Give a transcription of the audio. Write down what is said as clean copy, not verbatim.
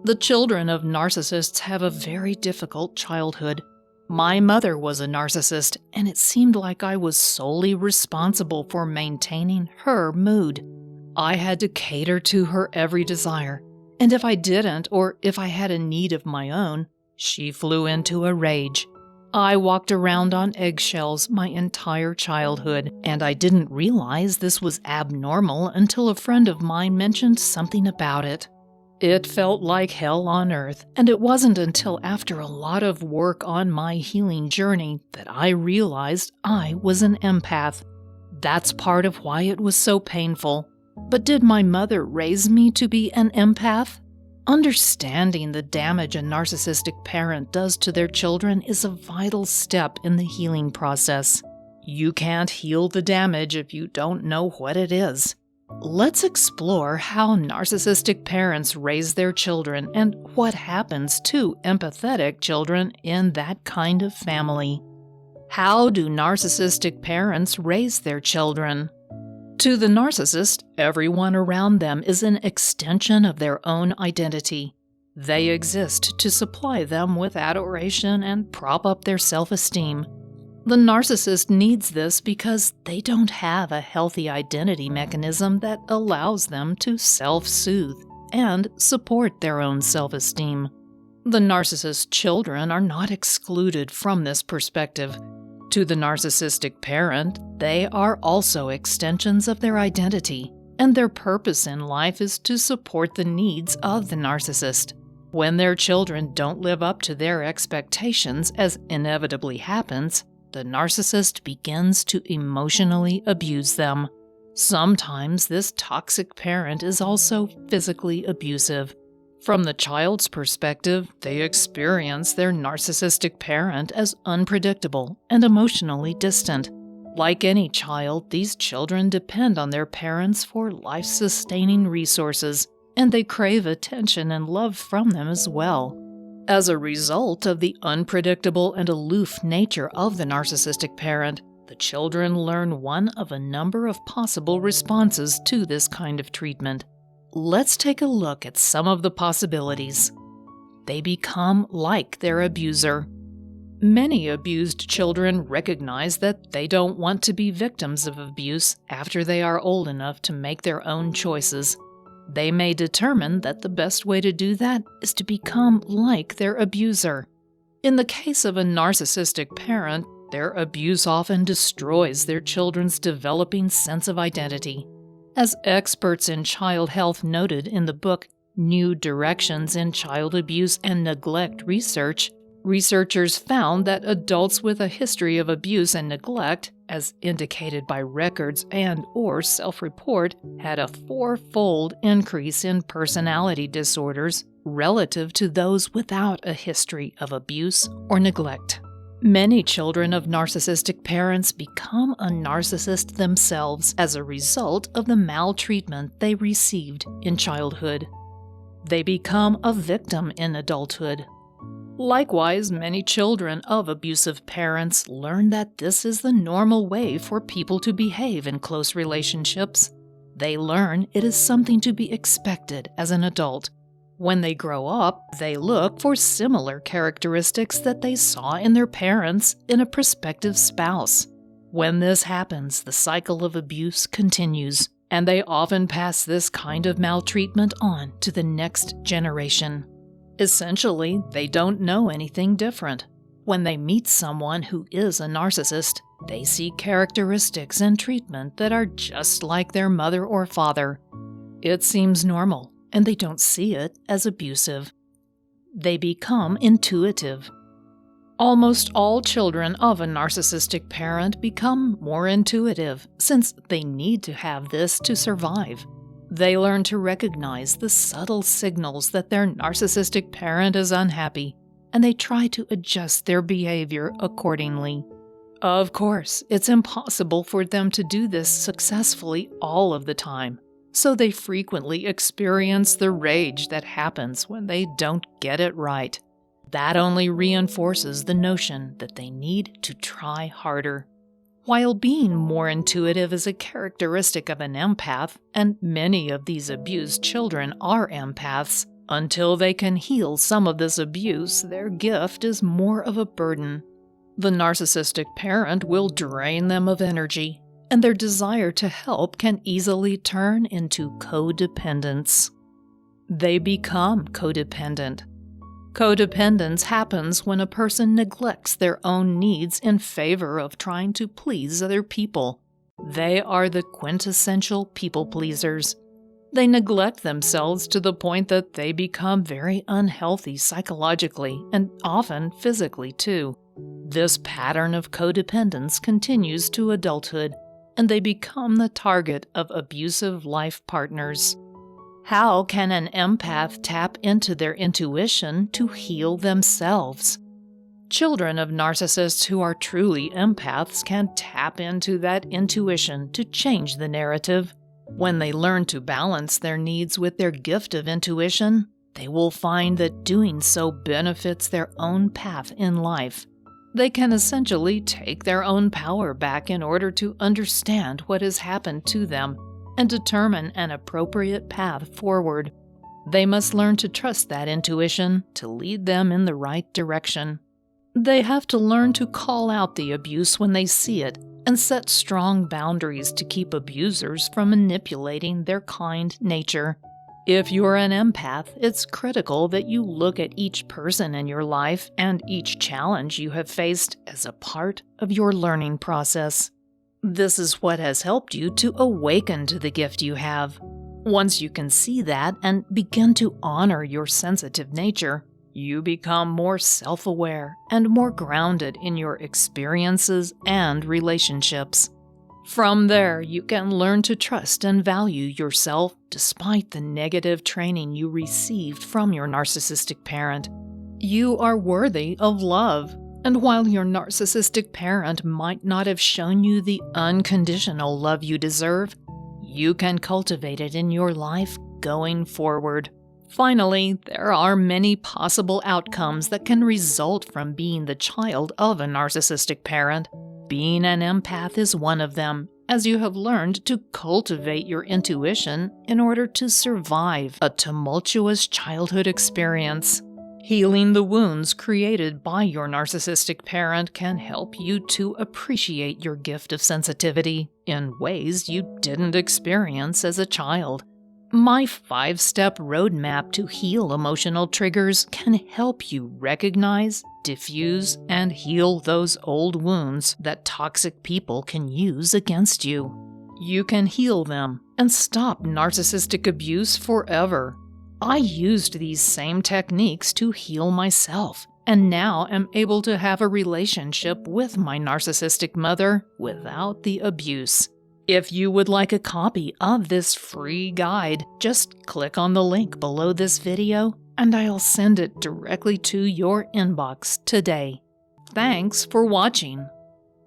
The children of narcissists have a very difficult childhood. My mother was a narcissist, and it seemed like I was solely responsible for maintaining her mood. I had to cater to her every desire, and if I didn't, or if I had a need of my own, she flew into a rage. I walked around on eggshells my entire childhood, and I didn't realize this was abnormal until a friend of mine mentioned something about it. It felt like hell on earth, and it wasn't until after a lot of work on my healing journey that I realized I was an empath. That's part of why it was so painful. But did my mother raise me to be an empath? Understanding the damage a narcissistic parent does to their children is a vital step in the healing process. You can't heal the damage if you don't know what it is. Let's explore how narcissistic parents raise their children and what happens to empathetic children in that kind of family. How do narcissistic parents raise their children? To the narcissist, everyone around them is an extension of their own identity. They exist to supply them with adoration and prop up their self-esteem. The narcissist needs this because they don't have a healthy identity mechanism that allows them to self-soothe and support their own self-esteem. The narcissist's children are not excluded from this perspective. To the narcissistic parent, they are also extensions of their identity, and their purpose in life is to support the needs of the narcissist. When their children don't live up to their expectations, as inevitably happens, the narcissist begins to emotionally abuse them. Sometimes this toxic parent is also physically abusive. From the child's perspective, they experience their narcissistic parent as unpredictable and emotionally distant. Like any child, these children depend on their parents for life-sustaining resources, and they crave attention and love from them as well. As a result of the unpredictable and aloof nature of the narcissistic parent, the children learn one of a number of possible responses to this kind of treatment. Let's take a look at some of the possibilities. They become like their abuser. Many abused children recognize that they don't want to be victims of abuse after they are old enough to make their own choices. They may determine that the best way to do that is to become like their abuser. In the case of a narcissistic parent, their abuse often destroys their children's developing sense of identity. As experts in child health noted in the book New Directions in Child Abuse and Neglect Research, researchers found that adults with a history of abuse and neglect, as indicated by records and/or self-report, had a 4-fold increase in personality disorders relative to those without a history of abuse or neglect. Many children of narcissistic parents become a narcissist themselves as a result of the maltreatment they received in childhood. They become a victim in adulthood. Likewise, many children of abusive parents learn that this is the normal way for people to behave in close relationships. They learn it is something to be expected as an adult. When they grow up, they look for similar characteristics that they saw in their parents in a prospective spouse. When this happens, the cycle of abuse continues, and they often pass this kind of maltreatment on to the next generation. Essentially, they don't know anything different. When they meet someone who is a narcissist, they see characteristics and treatment that are just like their mother or father. It seems normal, and they don't see it as abusive. They become intuitive. Almost all children of a narcissistic parent become more intuitive, since they need to have this to survive. They learn to recognize the subtle signals that their narcissistic parent is unhappy, and they try to adjust their behavior accordingly. Of course, it's impossible for them to do this successfully all of the time, so they frequently experience the rage that happens when they don't get it right. That only reinforces the notion that they need to try harder. While being more intuitive is a characteristic of an empath, and many of these abused children are empaths, Until they can heal some of this abuse, their gift is more of a burden. The narcissistic parent will drain them of energy, and their desire to help can easily turn into codependence. They become codependent. Codependence happens when a person neglects their own needs in favor of trying to please other people. They are the quintessential people pleasers. They neglect themselves to the point that they become very unhealthy psychologically and often physically too. This pattern of codependence continues to adulthood, and they become the target of abusive life partners. How can an empath tap into their intuition to heal themselves? Children of narcissists who are truly empaths can tap into that intuition to change the narrative. When they learn to balance their needs with their gift of intuition, they will find that doing so benefits their own path in life. They can essentially take their own power back in order to understand what has happened to them and determine an appropriate path forward. They must learn to trust that intuition to lead them in the right direction. They have to learn to call out the abuse when they see it and set strong boundaries to keep abusers from manipulating their kind nature. If you're an empath, it's critical that you look at each person in your life and each challenge you have faced as a part of your learning process. This is what has helped you to awaken to the gift you have. Once you can see that and begin to honor your sensitive nature, you become more self-aware and more grounded in your experiences and relationships. From there, you can learn to trust and value yourself despite the negative training you received from your narcissistic parent. You are worthy of love. And while your narcissistic parent might not have shown you the unconditional love you deserve, you can cultivate it in your life going forward. Finally, there are many possible outcomes that can result from being the child of a narcissistic parent. Being an empath is one of them, as you have learned to cultivate your intuition in order to survive a tumultuous childhood experience. Healing the wounds created by your narcissistic parent can help you to appreciate your gift of sensitivity in ways you didn't experience as a child. My 5-step roadmap to heal emotional triggers can help you recognize, diffuse, and heal those old wounds that toxic people can use against you. You can heal them and stop narcissistic abuse forever. I used these same techniques to heal myself, and now am able to have a relationship with my narcissistic mother without the abuse. If you would like a copy of this free guide, just click on the link below this video, and I'll send it directly to your inbox today. Thanks for watching.